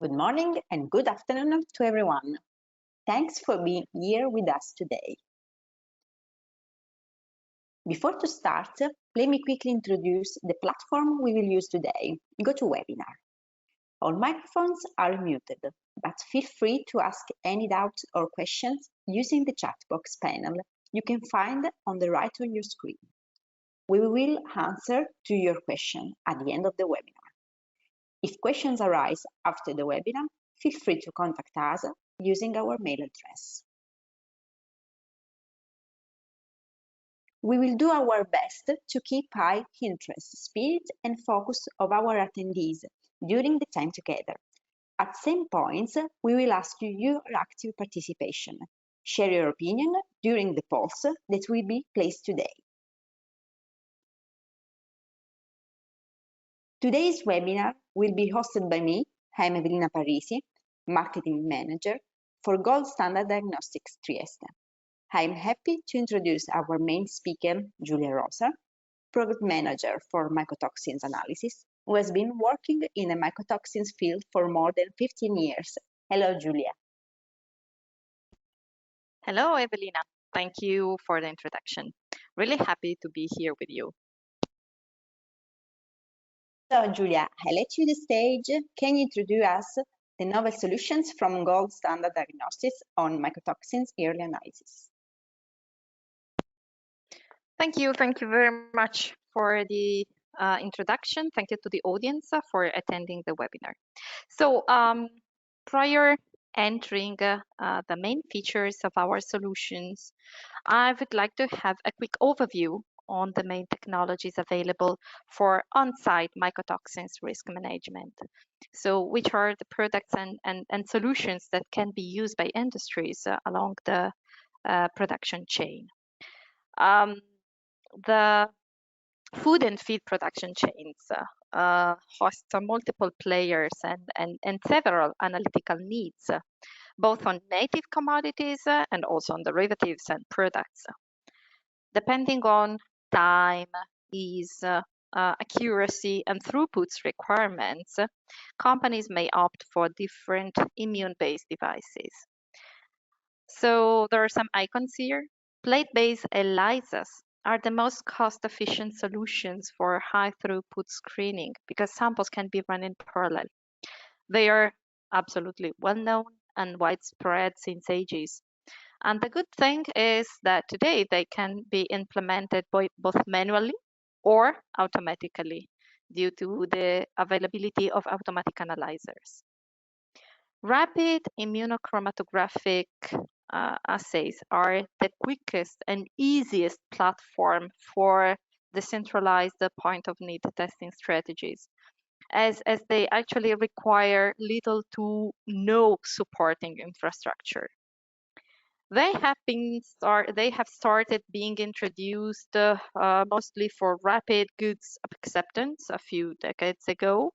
Good morning and good afternoon to everyone. Thanks for being here with us today. Before to start, let me quickly introduce the platform we will use today, GoToWebinar. All microphones are muted, but feel free to ask any doubts or questions using the chat box panel you can find on the right on your screen. We will answer to your question at the end of the webinar. If questions arise after the webinar, feel free to contact us using our mail address. We will do our best to keep high interest, spirit, and focus of our attendees during the time together. At some points, we will ask you your active participation. Share your opinion during the polls that will be placed today. Today's webinar will be hosted by me. I'm Evelina Parisi, Marketing Manager for Gold Standard Diagnostics Trieste. I'm happy to introduce our main speaker, Giulia Rosa, Product Manager for Mycotoxins Analysis, who has been working in the mycotoxins field for more than 15 years. Hello, Giulia. Hello, Evelina. Thank you for the introduction. Really happy to be here with you. So, Giulia, I let you the stage. Can you introduce us the novel solutions from Gold Standard Diagnostics on mycotoxins early analysis? Thank you very much for the introduction. Thank you to the audience for attending the webinar. So prior entering the main features of our solutions, I would like to have a quick overview on the main technologies available for on-site mycotoxins risk management. So which are the products and solutions that can be used by industries along the production chain. The food and feed production chains host multiple players and several analytical needs, both on native commodities and also on derivatives and products. Depending on time, ease, accuracy, and throughputs requirements, companies may opt for different immune-based devices. So there are some icons here. Plate-based ELISAs are the most cost-efficient solutions for high throughput screening because samples can be run in parallel. They are absolutely well-known and widespread since ages. And the good thing is that today they can be implemented both manually or automatically due to the availability of automatic analyzers. Rapid immunochromatographic assays are the quickest and easiest platform for decentralized point of need testing strategies, as they actually require little to no supporting infrastructure. They have started being introduced mostly for rapid goods acceptance a few decades ago,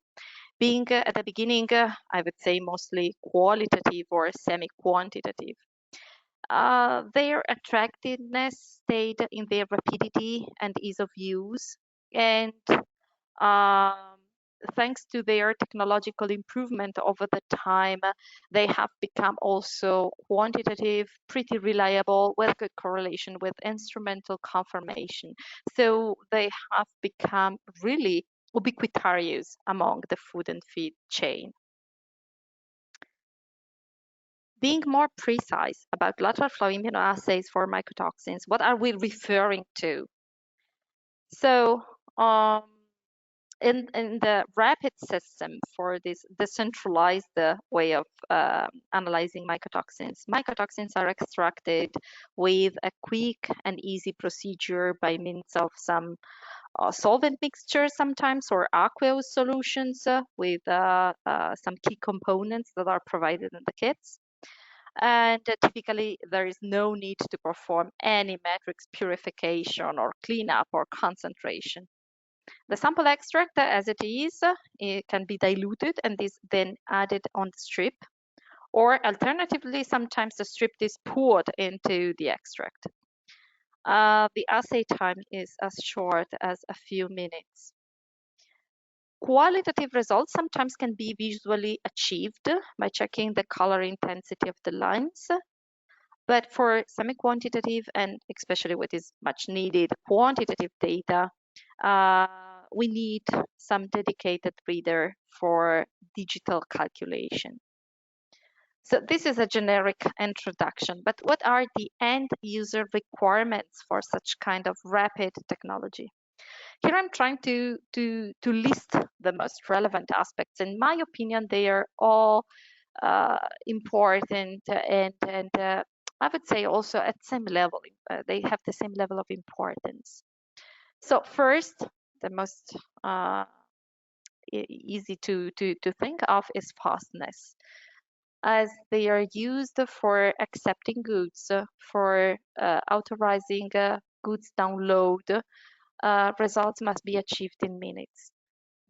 being at the beginning, I would say mostly qualitative or semi-quantitative. Their attractiveness stayed in their rapidity and ease of use, and thanks to their technological improvement over the time, they have become also quantitative, pretty reliable, with good correlation with instrumental confirmation. So they have become really ubiquitarious among the food and feed chain. Being more precise about lateral flow immunoassays for mycotoxins, what are we referring to? So in the rapid system for this decentralized way of analyzing mycotoxins are extracted with a quick and easy procedure by means of some solvent mixtures sometimes or aqueous solutions with some key components that are provided in the kits. And typically there is no need to perform any matrix purification or cleanup or concentration. The sample extract as it is, it can be diluted and is then added on the strip, or alternatively, sometimes the strip is poured into the extract. The assay time is as short as a few minutes. Qualitative results sometimes can be visually achieved by checking the color intensity of the lines. But for semi-quantitative and especially what is much needed, quantitative data, we need some dedicated reader for digital calculation. So this is a generic introduction, but what are the end user requirements for such kind of rapid technology? Here I'm trying to list the most relevant aspects. In my opinion, they are all important and I would say also at same level. They have the same level of importance. So first, the most easy to think of is fastness, as they are used for accepting goods, for authorizing goods download. Results must be achieved in minutes.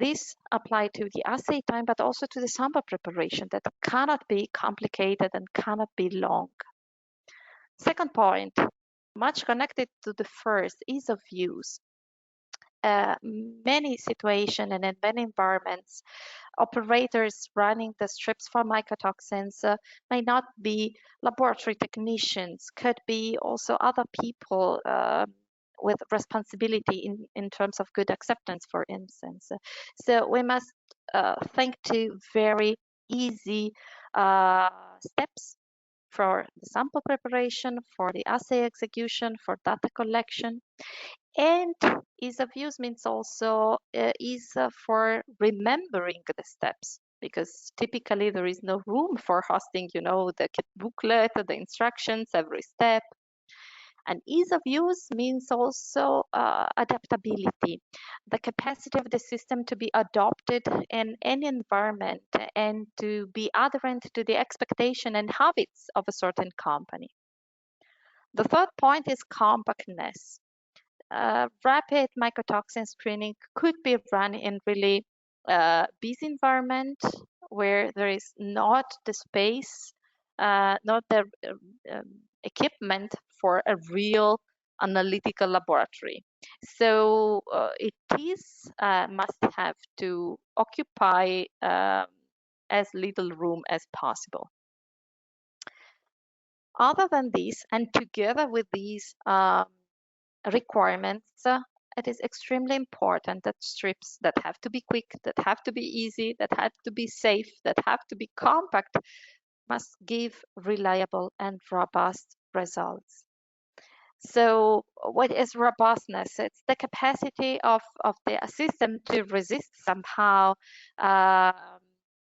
This applies to the assay time, but also to the sample preparation that cannot be complicated and cannot be long. Second point, much connected to the first, ease of use. Many situations and in many environments, operators running the strips for mycotoxins may not be laboratory technicians, could be also other people with responsibility in terms of good acceptance, for instance. So we must think to very easy steps for the sample preparation, for the assay execution, for data collection. And ease of use means also ease for remembering the steps, because typically there is no room for hosting, the kit booklet, the instructions, every step. And ease of use means also adaptability, the capacity of the system to be adopted in any environment and to be adherent to the expectation and habits of a certain company. The third point is compactness. Rapid mycotoxin screening could be run in really busy environment where there is not the space, not the equipment for a real analytical laboratory. So it is must have to occupy as little room as possible. Other than this, and together with these requirements, it is extremely important that strips that have to be quick, that have to be easy, that have to be safe, that have to be compact, must give reliable and robust results. So what is robustness? It's the capacity of the system to resist somehow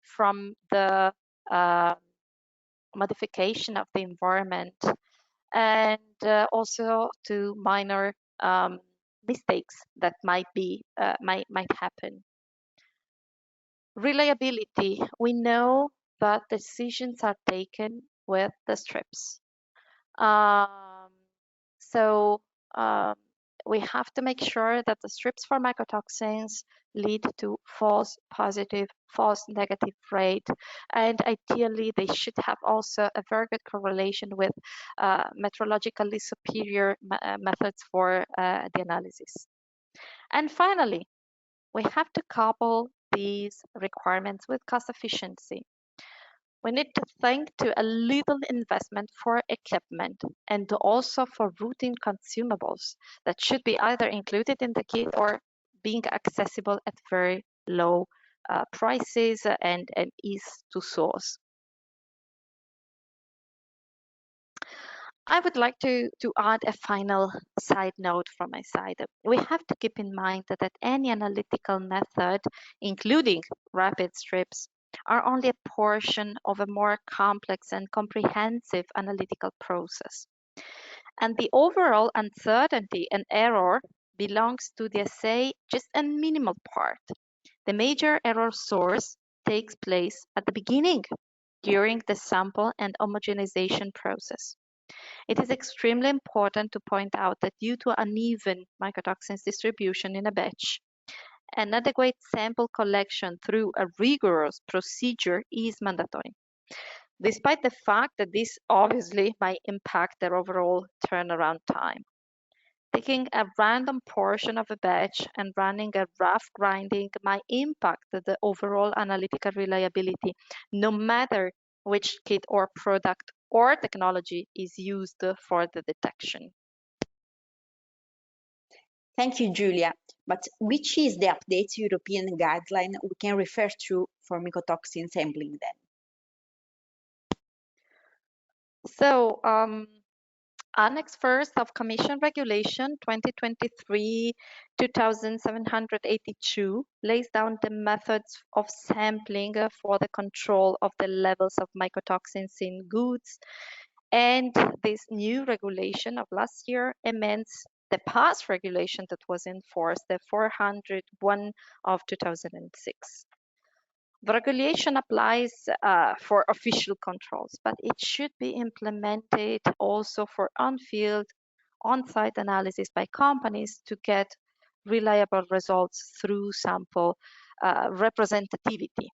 from the modification of the environment, and also to minor mistakes that might happen. Reliability. We know that decisions are taken with the strips. We have to make sure that the strips for mycotoxins lead to false positive, false negative rate, and ideally they should have also a very good correlation with metrologically superior methods for the analysis. And finally, we have to couple these requirements with cost efficiency. We need to think to a little investment for equipment and also for routine consumables that should be either included in the kit or being accessible at very low prices and ease to source. I would like to add a final side note from my side. We have to keep in mind that any analytical method, including rapid strips, are only a portion of a more complex and comprehensive analytical process. And the overall uncertainty and error belongs to the assay, just a minimal part. The major error source takes place at the beginning, during the sample and homogenization process. It is extremely important to point out that due to uneven mycotoxins distribution in a batch, an adequate sample collection through a rigorous procedure is mandatory, despite the fact that this obviously might impact their overall turnaround time. Taking a random portion of a batch and running a rough grinding might impact the overall analytical reliability, no matter which kit or product or technology is used for the detection. Thank you, Julia. But which is the updated European guideline we can refer to for mycotoxin sampling then? So, Annex 1st of Commission Regulation 2023-2782 lays down the methods of sampling for the control of the levels of mycotoxins in goods. And this new regulation of last year amends the past regulation that was enforced, the 401 of 2006. The regulation applies for official controls, but it should be implemented also for on-field, on-site analysis by companies to get reliable results through sample representativity.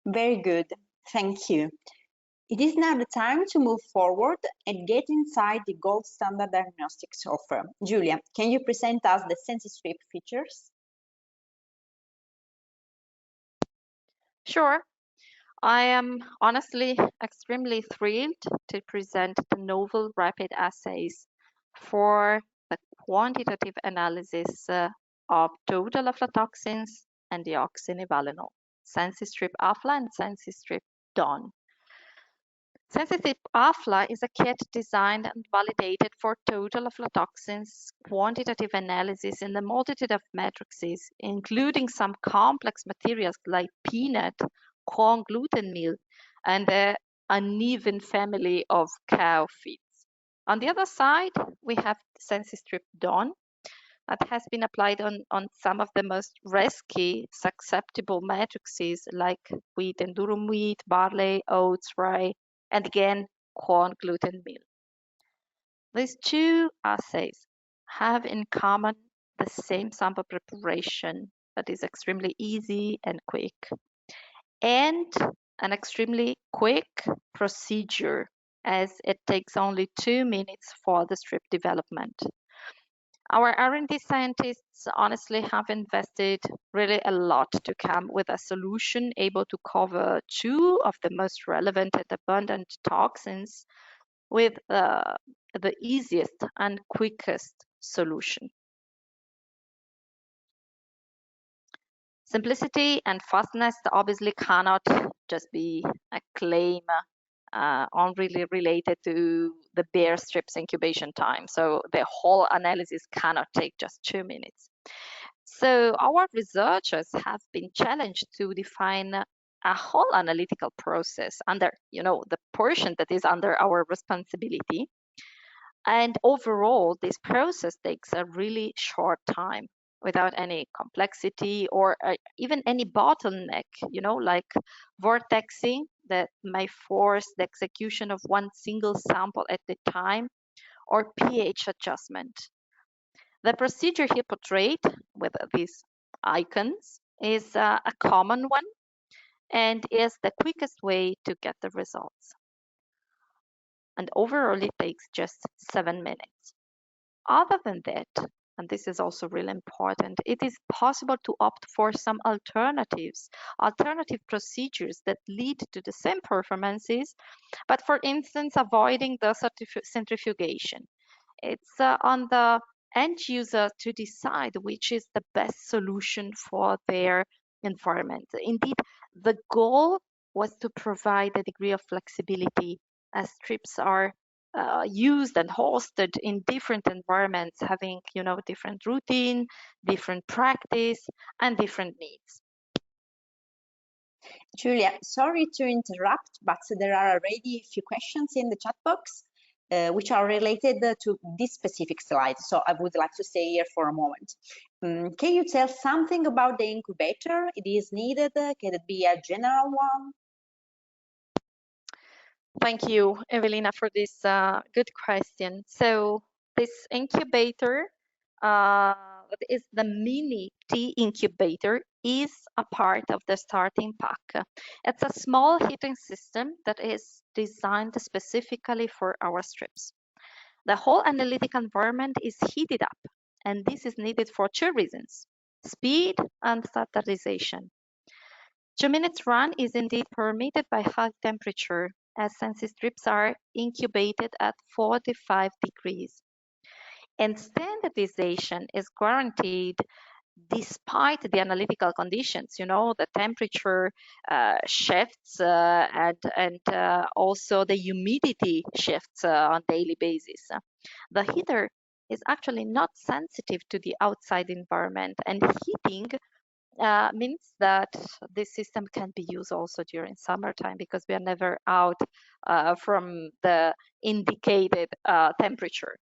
Very good, thank you. It is now the time to move forward and get inside the gold standard diagnostics offer. Julia, can you present us the Sensi strip features? Sure. I am honestly extremely thrilled to present the novel rapid assays for the quantitative analysis of total aflatoxins and deoxynivalenol, Sensi strip afla and Sensi strip DON. Sensi strip afla is a kit designed and validated for total aflatoxins quantitative analysis in a multitude of matrices, including some complex materials like peanut, corn gluten meal, and the uneven family of cow feeds. On the other side, we have Sensi strip DON that has been applied on some of the most risky susceptible matrices like wheat and durum wheat, barley, oats, rye, and again, corn gluten meal. These two assays have in common the same sample preparation that is extremely easy and quick, and an extremely quick procedure as it takes only 2 minutes for the strip development. Our R&D scientists honestly have invested really a lot to come with a solution able to cover 2 of the most relevant and abundant toxins with the easiest and quickest solution. Simplicity and fastness obviously cannot just be a claim only related to the bare strips incubation time. So the whole analysis cannot take just 2 minutes. So our researchers have been challenged to define a whole analytical process under, the portion that is under our responsibility. And overall, this process takes a really short time without any complexity or even any bottleneck, like vortexing that may force the execution of one single sample at a time, or pH adjustment. The procedure here portrayed with these icons is a common one and is the quickest way to get the results. And overall, it takes just 7 minutes. Other than that, and this is also really important, it is possible to opt for some alternative procedures that lead to the same performances, but for instance, avoiding the centrifugation. It's on the end user to decide which is the best solution for their environment. Indeed, the goal was to provide a degree of flexibility as strips are used and hosted in different environments, having different routine, different practice, and different needs. Julia, sorry to interrupt, but there are already a few questions in the chat box which are related to this specific slide. So I would like to stay here for a moment. Can you tell something about the incubator? It is needed? Can it be a general one? Thank you, Evelina, for this good question. So this incubator is the mini tea incubator is a part of the starting pack. It's a small heating system that is designed specifically for our strips. The whole analytical environment is heated up, and this is needed for two reasons: speed and standardization. 2 minutes run is indeed permitted by high temperature, as Sensi strips are incubated at 45 degrees. And standardization is guaranteed despite the analytical conditions, the temperature shifts and also the humidity shifts on daily basis. The heater is actually not sensitive to the outside environment, and heating means that this system can be used also during summertime because we are never out from the indicated temperature.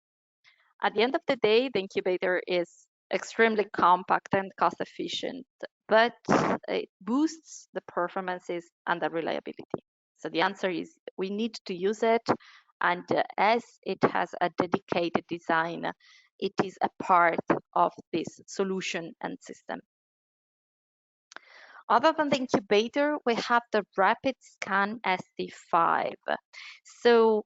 At the end of the day, the incubator is extremely compact and cost efficient, but it boosts the performances and the reliability. So the answer is we need to use it, and as it has a dedicated design, it is a part of this solution and system. Other than the incubator, we have the Rapid Scan ST5. So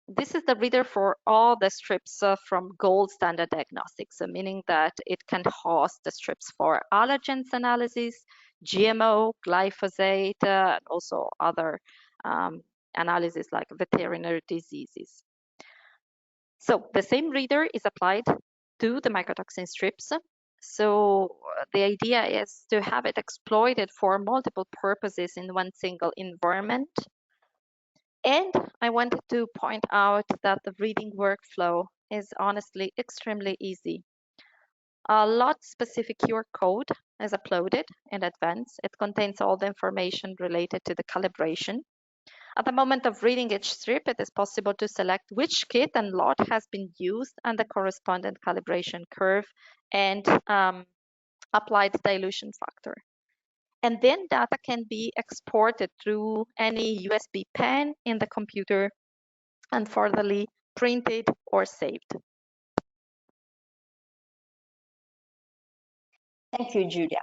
this is the reader for all the strips from Gold Standard Diagnostics, so meaning that it can host the strips for allergens analysis, GMO, glyphosate, and also other analysis like veterinary diseases. So the same reader is applied to the mycotoxin strips. So the idea is to have it exploited for multiple purposes in one single environment. And I wanted to point out that the reading workflow is honestly extremely easy. A lot-specific QR code is uploaded in advance. It contains all the information related to the calibration. At the moment of reading each strip, it is possible to select which kit and lot has been used and the corresponding calibration curve and applied dilution factor. And then data can be exported through any USB pen in the computer and furtherly printed or saved. Thank you, Julia.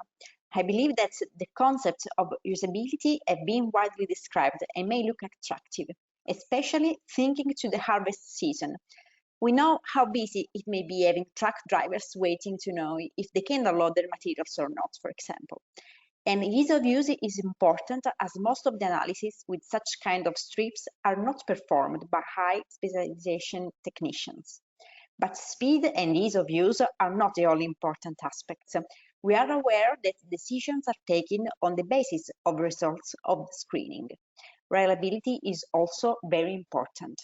I believe that the concepts of usability have been widely described and may look attractive, especially thinking to the harvest season. We know how busy it may be having truck drivers waiting to know if they can unload their materials or not, for example. And ease of use is important as most of the analysis with such kind of strips are not performed by high specialization technicians. But speed and ease of use are not the only important aspects. We are aware that decisions are taken on the basis of results of the screening. Reliability is also very important.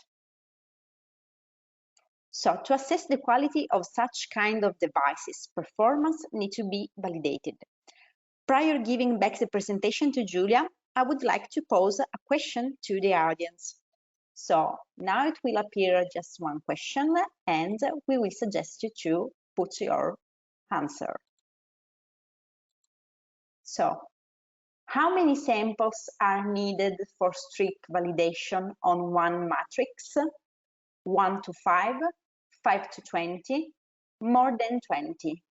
So to assess the quality of such kind of devices, performance needs to be validated. Prior giving back the presentation to Julia, I would like to pose a question to the audience. So now it will appear just one question and we will suggest you to put your answer. So how many samples are needed for strip validation on one matrix? 1 to 5, 5 to 20, more than 20?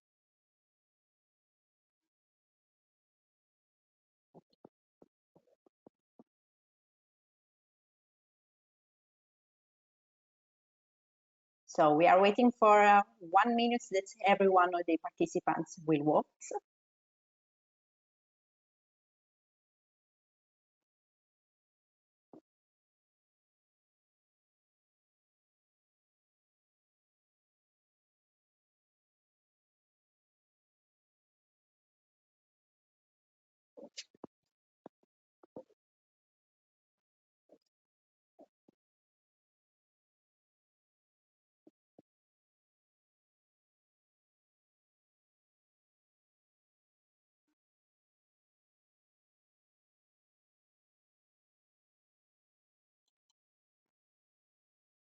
So we are waiting for 1 minute that every one of the participants will vote.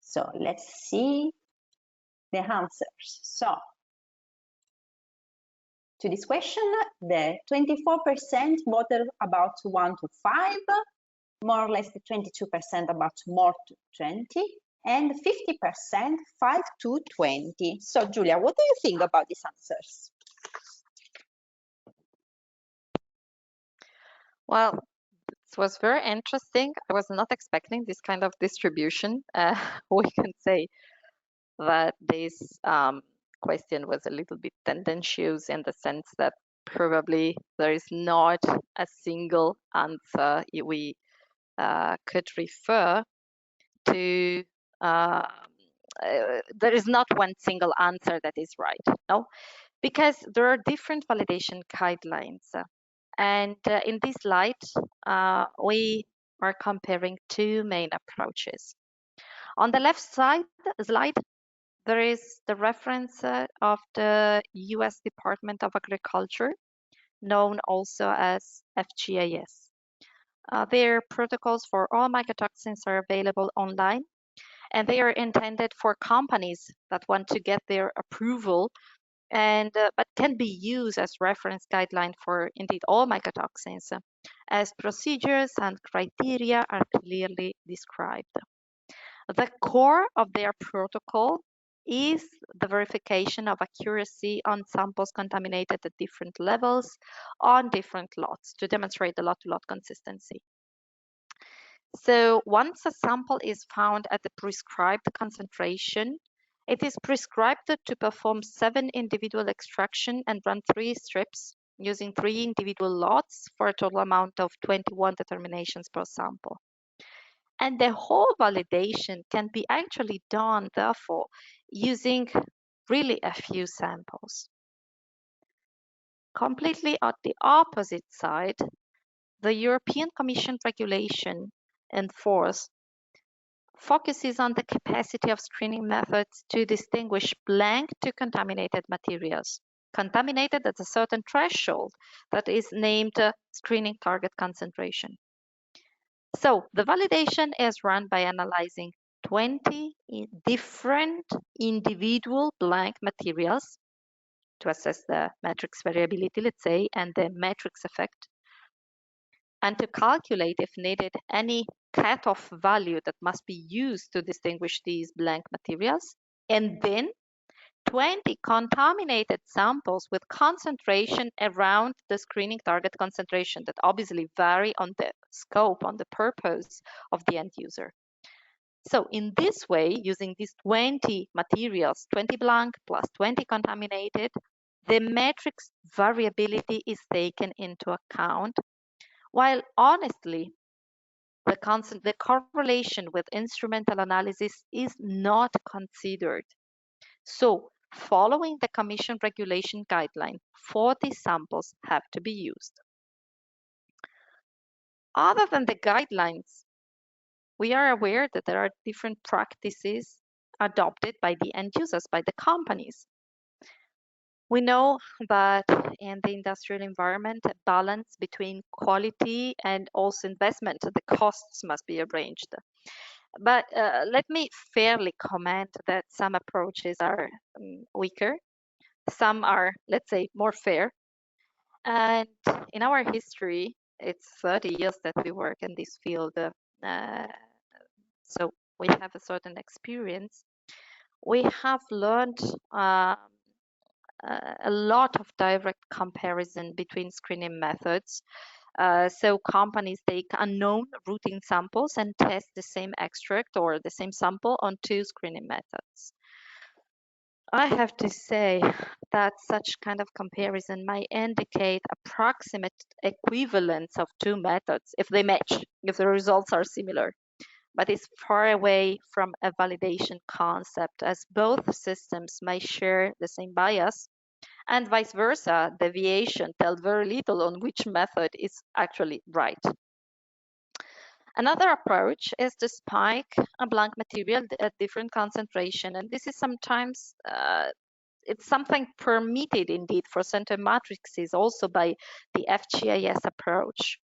So let's see the answers. So to this question, the 24% voted about 1 to 5, more or less the 22% about more to 20, and 50% 5 to 20. So Julia, what do you think about these answers? Well, it was very interesting. I was not expecting this kind of distribution. We can say that this question was a little bit tendentious in the sense that probably there is not a single answer we could refer to. There is not one single answer that is right, no, because there are different validation guidelines. And in this light, we are comparing two main approaches. On the left side slide, there is the reference of the US Department of Agriculture, known also as FGAS. Their protocols for all mycotoxins are available online, and they are intended for companies that want to get their approval and but can be used as reference guideline for indeed all mycotoxins, as procedures and criteria are clearly described. The core of their protocol is the verification of accuracy on samples contaminated at different levels on different lots to demonstrate the lot-to-lot consistency. So once a sample is found at the prescribed concentration, it is prescribed to perform 7 individual extraction and run 3 strips using 3 individual lots for a total amount of 21 determinations per sample. And the whole validation can be actually done, therefore, using really a few samples. Completely at the opposite side, the European Commission regulation in force focuses on the capacity of screening methods to distinguish blank to contaminated materials, contaminated at a certain threshold that is named screening target concentration. So the validation is run by analyzing 20 different individual blank materials to assess the matrix variability, let's say, and the matrix effect, and to calculate, if needed, any cutoff value that must be used to distinguish these blank materials, and then 20 contaminated samples with concentration around the screening target concentration that obviously vary on the scope, on the purpose of the end user. So in this way, using these 20 materials, 20 blank plus 20 contaminated, the matrix variability is taken into account, while honestly, the correlation with instrumental analysis is not considered. So following the Commission regulation guideline, 40 samples have to be used. Other than the guidelines, we are aware that there are different practices adopted by the end users, by the companies. We know that in the industrial environment, a balance between quality and also investment, the costs must be arranged. But let me fairly comment that some approaches are weaker, some are, let's say, more fair. And in our history, it's 30 years that we work in this field, so we have a certain experience. We have learned a lot of direct comparison between screening methods. So companies take unknown routine samples and test the same extract or the same sample on 2 screening methods. I have to say that such kind of comparison might indicate approximate equivalence of 2 methods if they match, if the results are similar, but it's far away from a validation concept, as both systems may share the same bias, and vice versa, deviation tells very little on which method is actually right. Another approach is to spike a blank material at different concentration, and this is sometimes it's something permitted indeed for center matrices also by the FGAS approach.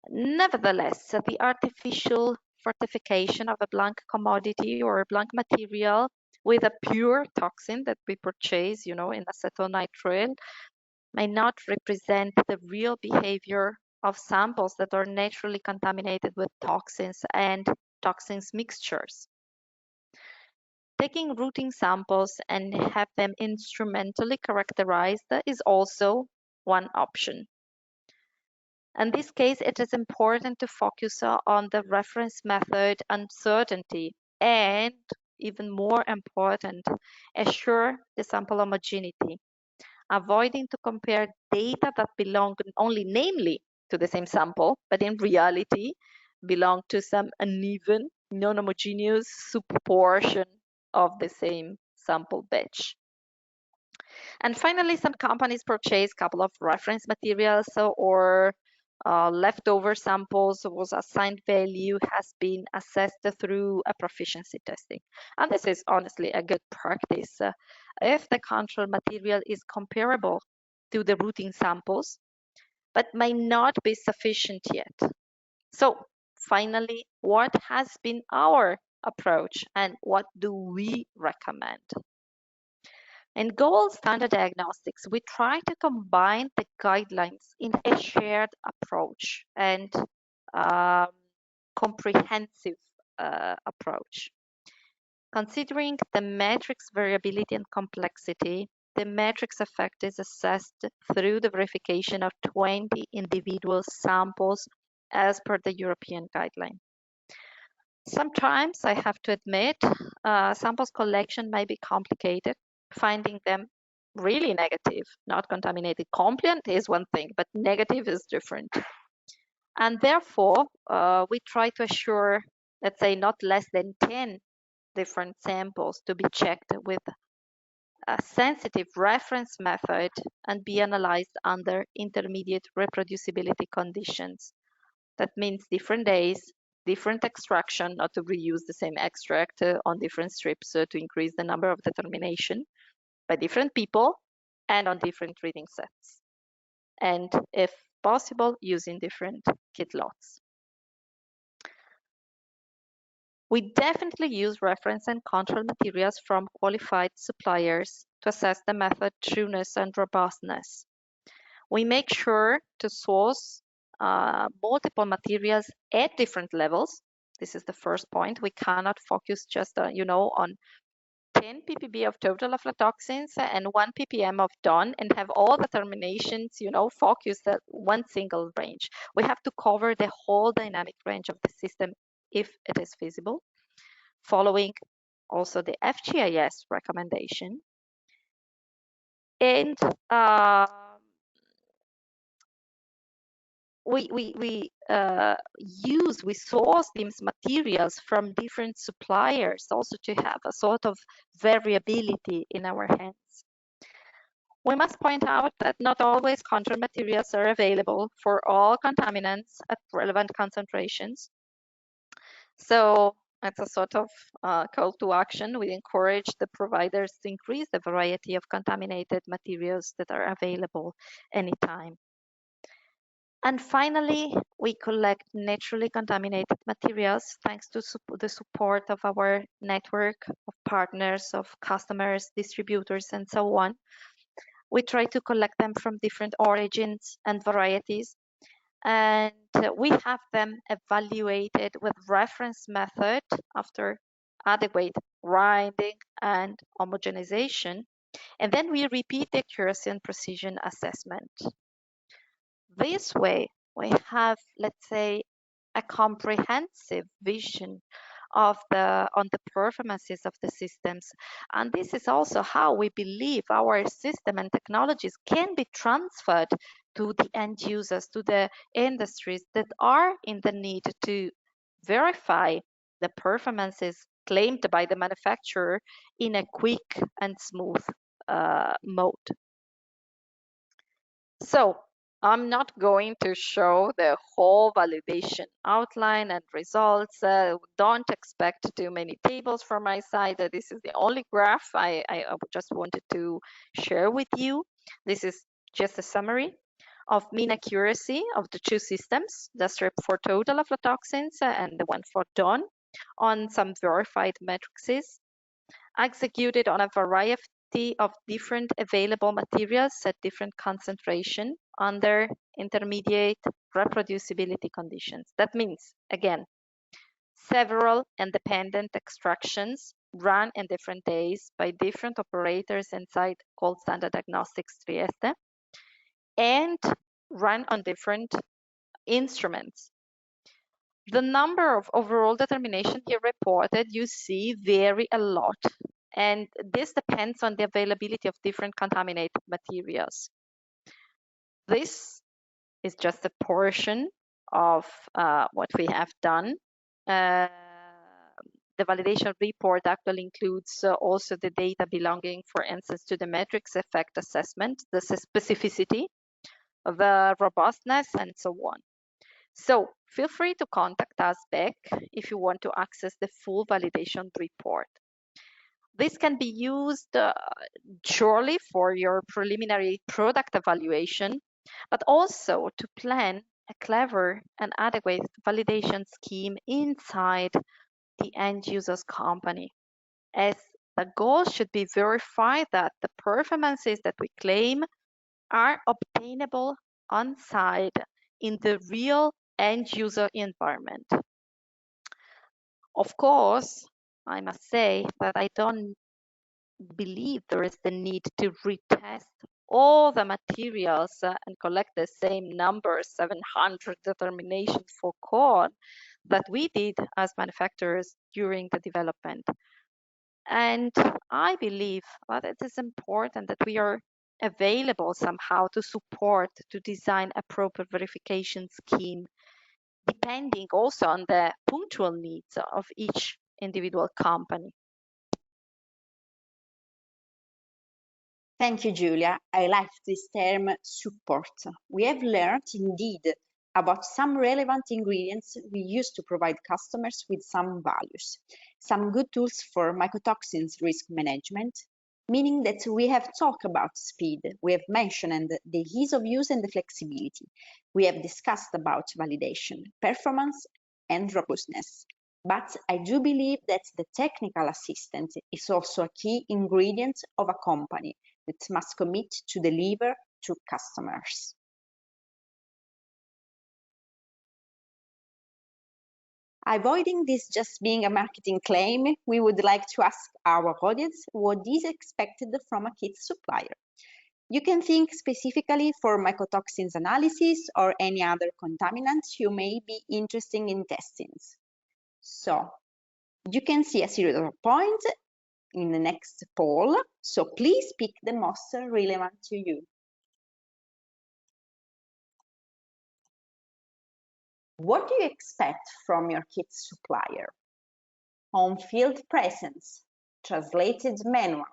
Nevertheless, the artificial fortification of a blank commodity or a blank material with a pure toxin that we purchase, in acetonitrile, may not represent the real behavior of samples that are naturally contaminated with toxins and toxins mixtures. Taking routine samples and have them instrumentally characterized is also one option. In this case, it is important to focus on the reference method uncertainty and, even more important, assure the sample homogeneity, avoiding to compare data that belong only namely to the same sample, but in reality belong to some uneven, non-homogeneous subportion of the same sample batch. And finally, some companies purchase a couple of reference materials or leftover samples whose assigned value has been assessed through a proficiency testing. And this is honestly a good practice. If the control material is comparable to the routine samples, but may not be sufficient yet. So finally, what has been our approach and what do we recommend? In Gold Standard Diagnostics, we try to combine the guidelines in a shared approach and comprehensive approach. Considering the matrix variability and complexity, the matrix effect is assessed through the verification of 20 individual samples as per the European guideline. Sometimes, I have to admit, samples collection may be complicated. Finding them really negative, not contaminated. Compliant is one thing, but negative is different. And therefore, we try to assure, let's say, not less than 10 different samples to be checked with a sensitive reference method and be analyzed under intermediate reproducibility conditions. That means different days, different extraction, not to reuse the same extract on different strips to increase the number of determination, by different people and on different reading sets. And if possible, using different kit lots. We definitely use reference and control materials from qualified suppliers to assess the method trueness and robustness. We make sure to source multiple materials at different levels. This is the first point. We cannot focus just on 10 ppb of total aflatoxins and 1 ppm of DON and have all the terminations, focused at one single range. We have to cover the whole dynamic range of the system if it is feasible, following also the FGIS recommendation. And we source these materials from different suppliers also to have a sort of variability in our hands. We must point out that not always control materials are available for all contaminants at relevant concentrations. So it's a sort of call to action. We encourage the providers to increase the variety of contaminated materials that are available anytime. And finally, we collect naturally contaminated materials thanks to the support of our network of partners, of customers, distributors, and so on. We try to collect them from different origins and varieties, and we have them evaluated with reference method after adequate grinding and homogenization, and then we repeat the accuracy and precision assessment. This way, we have, let's say, a comprehensive vision on the performances of the systems. And this is also how we believe our system and technologies can be transferred to the end users, to the industries that are in the need to verify the performances claimed by the manufacturer in a quick and smooth mode. So I'm not going to show the whole validation outline and results. Don't expect too many tables from my side. This is the only graph I just wanted to share with you. This is just a summary of mean accuracy of the two systems, the strip for total aflatoxins and the one for DON, on some verified matrices, executed on a variety of different available materials at different concentration under intermediate reproducibility conditions. That means, again, several independent extractions run in different days by different operators inside Gold Standard Diagnostics Trieste and run on different instruments. The number of overall determination here reported, you see, vary a lot. And this depends on the availability of different contaminated materials. This is just a portion of what we have done. The validation report actually includes also the data belonging, for instance, to the metrics effect assessment, the specificity, the robustness, and so on. So feel free to contact us back if you want to access the full validation report. This can be used surely for your preliminary product evaluation, but also to plan a clever and adequate validation scheme inside the end user's company, as the goal should be verify that the performances that we claim are obtainable on site in the real end user environment. Of course, I must say that I don't believe there is the need to retest all the materials and collect the same number, 700 determinations for corn, that we did as manufacturers during the development. And I believe that it is important that we are available somehow to support, to design a proper verification scheme, depending also on the punctual needs of each individual company. Thank you, Julia. I like this term support. We have learned indeed about some relevant ingredients we use to provide customers with some values, some good tools for mycotoxins risk management, meaning that we have talked about speed, we have mentioned the ease of use and the flexibility. We have discussed about validation, performance, and robustness. But I do believe that the technical assistant is also a key ingredient of a company that must commit to deliver to customers. Avoiding this just being a marketing claim, we would like to ask our audience what is expected from a kit supplier. You can think specifically for mycotoxins analysis or any other contaminants you may be interested in testing. So you can see a series of points in the next poll, so please pick the most relevant to you. What do you expect from your kit supplier? On-field presence, translated manual,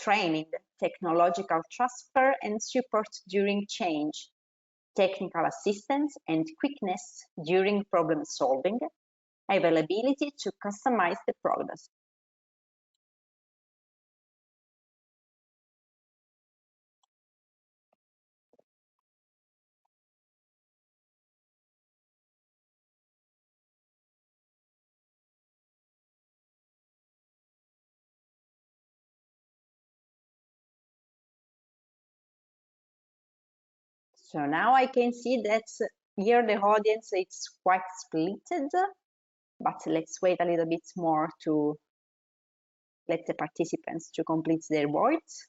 training, technological transfer and support during change, technical assistance and quickness during problem solving, availability to customize the product. So now I can see that here the audience is quite splitted, but let's wait a little bit more to let the participants to complete their votes.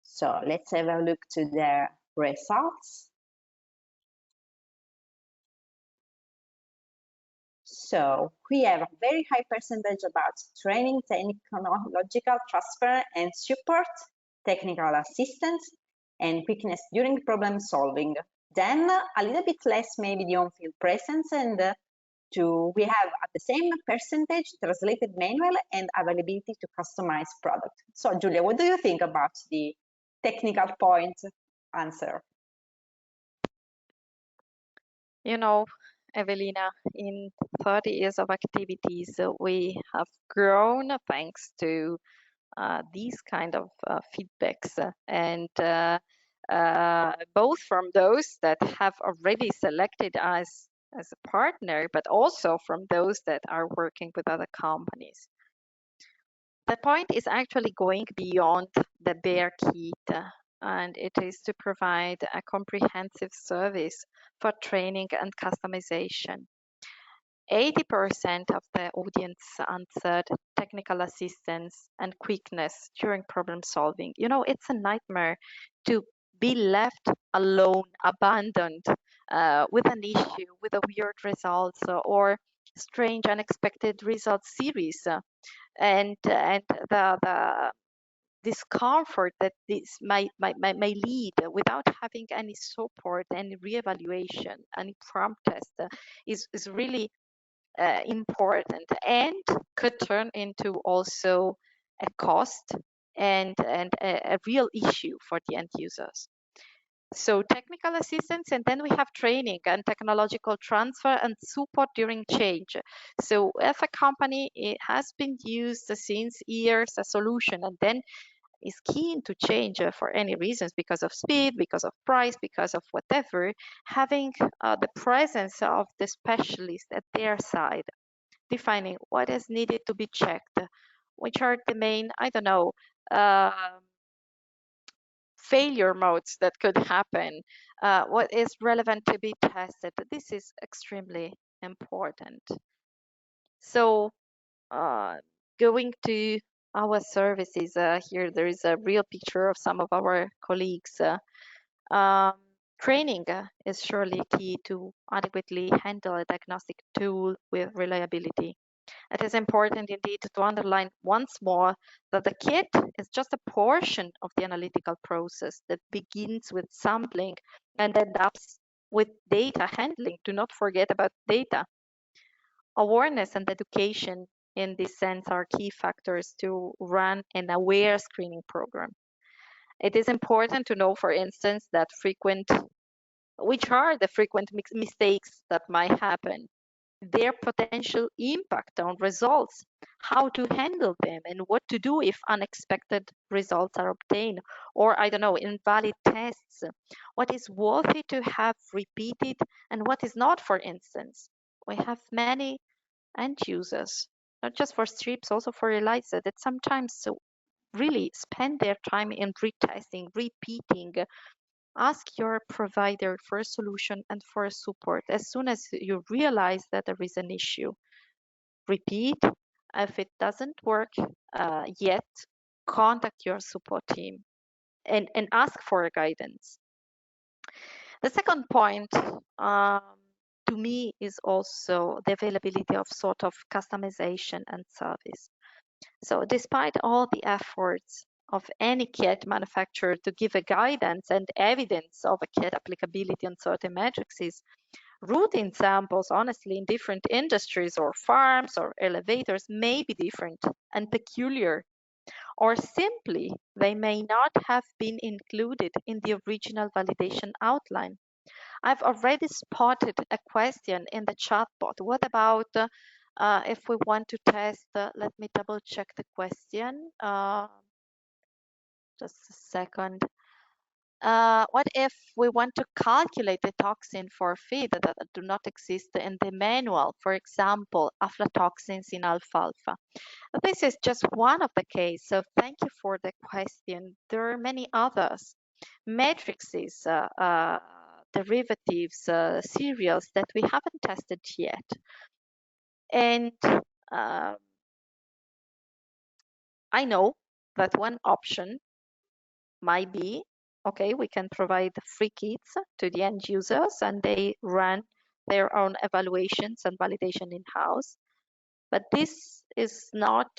So let's have a look to the results. So we have a very high percentage about training, technological transfer and support, technical assistance, and quickness during problem solving. Then a little bit less maybe the on-field presence, and we have at the same percentage translated manual and availability to customize product. So Julia, what do you think about the technical point answer? You know, Evelina, in 30 years of activities, we have grown thanks to these kind of feedbacks, and both from those that have already selected us as a partner, but also from those that are working with other companies. The point is actually going beyond the bare kit. and it is to provide a comprehensive service for training and customization. 80% of the audience answered technical assistance and quickness during problem solving. You know, it's a nightmare to be left alone, abandoned with an issue, with a weird result or strange unexpected result series. And the discomfort that this may lead without having any support, any reevaluation, any prompt test is really important, and could turn into also a cost and a real issue for the end users. So technical assistance, and then we have training and technological transfer and support during change. So if a company, it has been used since years a solution and then is keen to change for any reasons, because of speed, because of price, because of whatever, having the presence of the specialist at their side, defining what is needed to be checked, which are the main, I don't know, failure modes that could happen, what is relevant to be tested. This is extremely important. So going to our services, here there is a real picture of some of our colleagues. Training is surely key to adequately handle a diagnostic tool with reliability. It is important indeed to underline once more that the kit is just a portion of the analytical process that begins with sampling and ends up with data handling. Do not forget about data. Awareness and education in this sense are key factors to run an aware screening program. It is important to know, for instance, that which are the frequent mistakes that might happen, their potential impact on results, how to handle them, and what to do if unexpected results are obtained, or I don't know, invalid tests, what is worthy to have repeated and what is not. For instance, we have many end users, not just for strips, also for ELISA, that sometimes really spend their time in retesting, repeating. Ask your provider for a solution and for support as soon as you realize that there is an issue. Repeat. If it doesn't work yet, contact your support team and ask for guidance. The second point to me is also the availability of sort of customization and service. So despite all the efforts of any kit manufacturer to give a guidance and evidence of a kit applicability on certain matrices, routine samples, honestly, in different industries or farms or elevators may be different and peculiar, or simply they may not have been included in the original validation outline. I've already spotted a question in the chatbot. What about if we want to test, let me double check the question. Just a second. What if we want to calculate the toxin for feed that do not exist in the manual, for example, aflatoxins in alfalfa? This is just one of the cases, so thank you for the question. There are many others. Matrices, derivatives, cereals that we haven't tested yet. And I know that one option might be, okay, we can provide free kits to the end users and they run their own evaluations and validation in-house. But this is not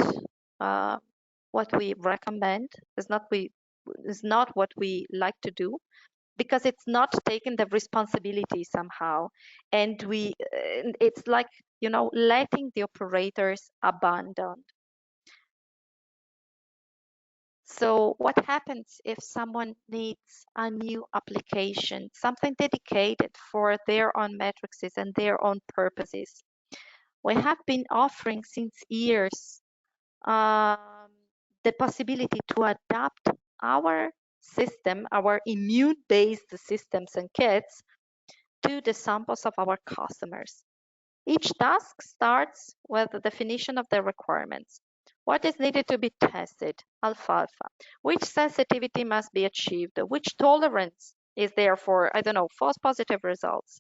what we recommend, is not what we like to do, because it's not taking the responsibility somehow. And it's like, you know, letting the operators abandoned. So what happens if someone needs a new application, something dedicated for their own matrices and their own purposes? We have been offering since years the possibility to adapt our system, our immune-based systems and kits, to the samples of our customers. Each task starts with the definition of the requirements. What is needed to be tested? Alfalfa. Which sensitivity must be achieved? Which tolerance is there for, I don't know, false positive results?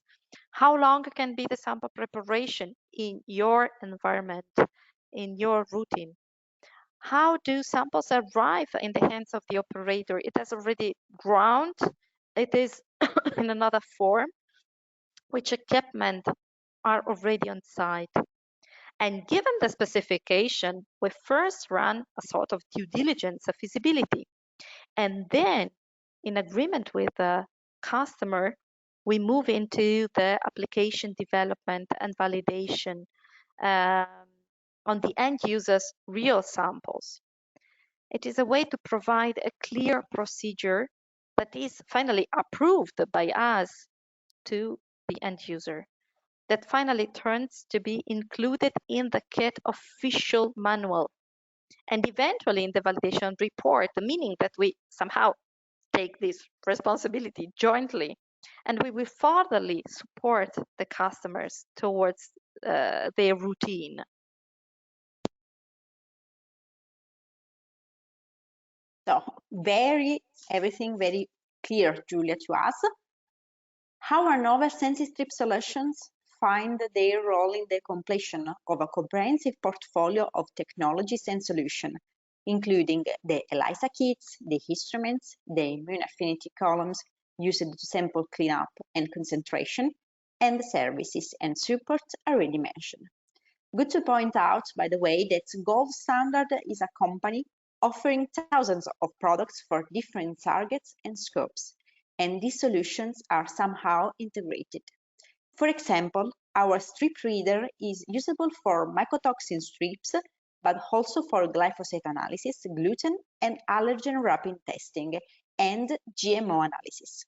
How long can be the sample preparation in your environment, in your routine? How do samples arrive in the hands of the operator? It has already ground, it is in another form, which equipment are already on site. And given the specification, we first run a sort of due diligence of feasibility. And then, in agreement with the customer, we move into the application development and validation on the end user's real samples. It is a way to provide a clear procedure that is finally approved by us to the end user, that finally turns to be included in the kit official manual and eventually in the validation report, meaning that we somehow take this responsibility jointly, and we will furtherly support the customers towards their routine. So everything very clear, Julia, to us. How our novel Sensi strip solutions find their role in the completion of a comprehensive portfolio of technologies and solutions, including the ELISA kits, the instruments, the immune affinity columns used to sample cleanup and concentration, and the services and support already mentioned. Good to point out, by the way, that Gold Standard is a company offering thousands of products for different targets and scopes, and these solutions are somehow integrated. For example, our strip reader is usable for mycotoxin strips, but also for glyphosate analysis, gluten and allergen rapid testing, and GMO analysis.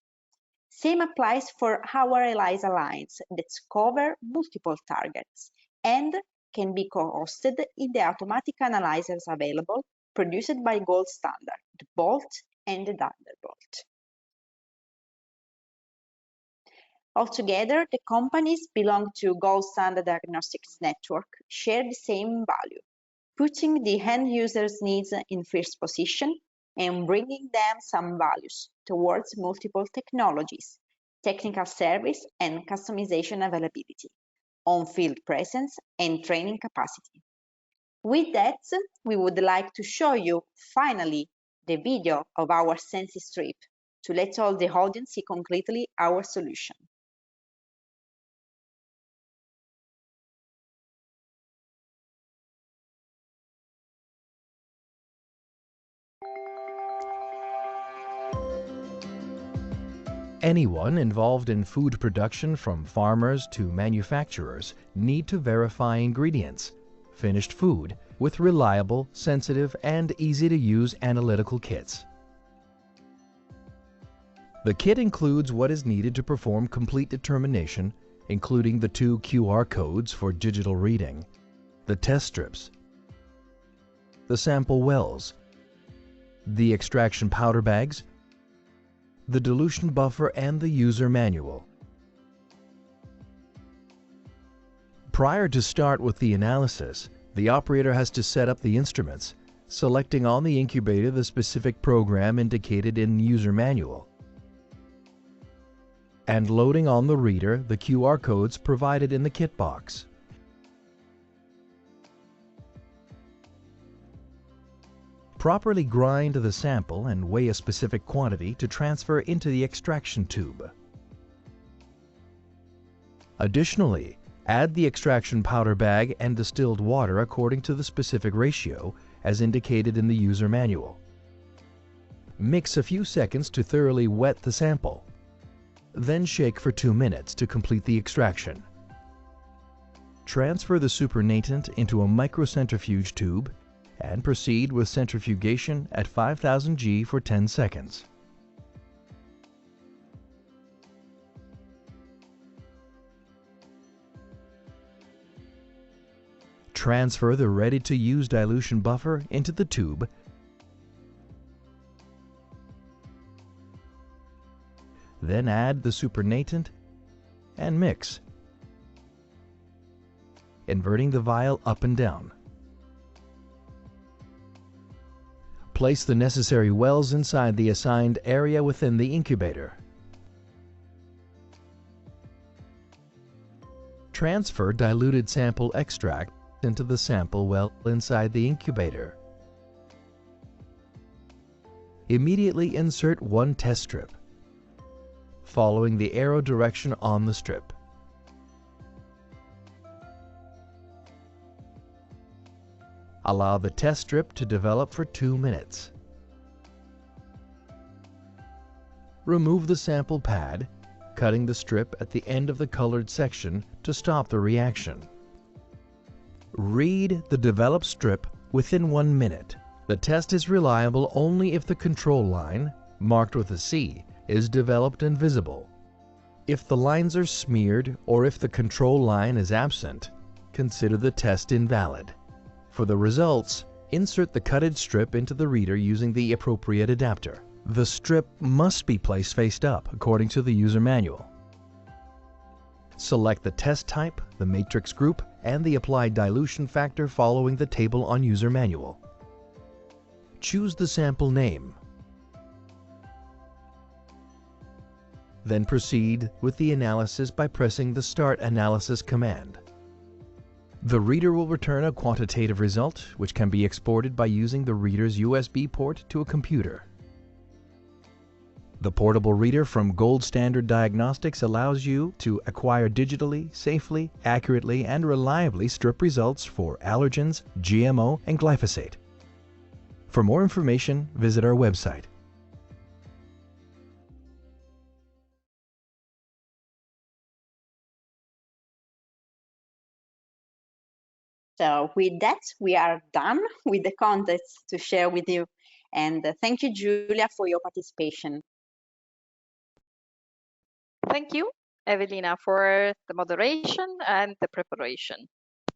Same applies for our ELISA lines that cover multiple targets and can be co-hosted in the automatic analyzers available, produced by Gold Standard, the Bolt and the Thunderbolt. Altogether, the companies belong to Gold Standard Diagnostics network share the same value, putting the end user's needs in first position and bringing them some values towards multiple technologies, technical service and customization availability, on-field presence and training capacity. With that, we would like to show you finally the video of our Sensi strip to let all the audience see concretely our solution. Anyone involved in food production, from farmers to manufacturers, need to verify ingredients, finished food, with reliable, sensitive, and easy-to-use analytical kits. The kit includes what is needed to perform complete determination, including the 2 QR codes for digital reading, the test strips, the sample wells, the extraction powder bags, the dilution buffer, and the user manual. Prior to start with the analysis, the operator has to set up the instruments, selecting on the incubator the specific program indicated in user manual, and loading on the reader the QR codes provided in the kit box. Properly grind the sample and weigh a specific quantity to transfer into the extraction tube. Additionally, add the extraction powder bag and distilled water according to the specific ratio as indicated in the user manual. Mix a few seconds to thoroughly wet the sample. Then shake for 2 minutes to complete the extraction. Transfer the supernatant into a microcentrifuge tube and proceed with centrifugation at 5000 G for 10 seconds. Transfer the ready-to-use dilution buffer into the tube Then add the supernatant and mix, inverting the vial up and down. Place the necessary wells inside the assigned area within the incubator. Transfer diluted sample extract into the sample well inside the incubator. Immediately insert one test strip, following the arrow direction on the strip. Allow the test strip to develop for 2 minutes. Remove the sample pad, cutting the strip at the end of the colored section to stop the reaction. Read the developed strip within 1 minute. The test is reliable only if the control line, marked with a C, is developed and visible. If the lines are smeared or if the control line is absent, consider the test invalid. For the results, insert the cutted strip into the reader using the appropriate adapter. The strip must be placed face up according to the user manual. Select the test type, the matrix group, and the applied dilution factor following the table on user manual. Choose the sample name. Then proceed with the analysis by pressing the Start Analysis command. The reader will return a quantitative result, which can be exported by using the reader's USB port to a computer. The portable reader from Standard Diagnostics allows you to acquire digitally, safely, accurately, and reliably strip results for allergens, GMO, and glyphosate. For more information, visit our website. So with that, we are done with the contents to share with you. And thank you, Giulia, for your participation. Thank you, Evelina, for the moderation and the preparation.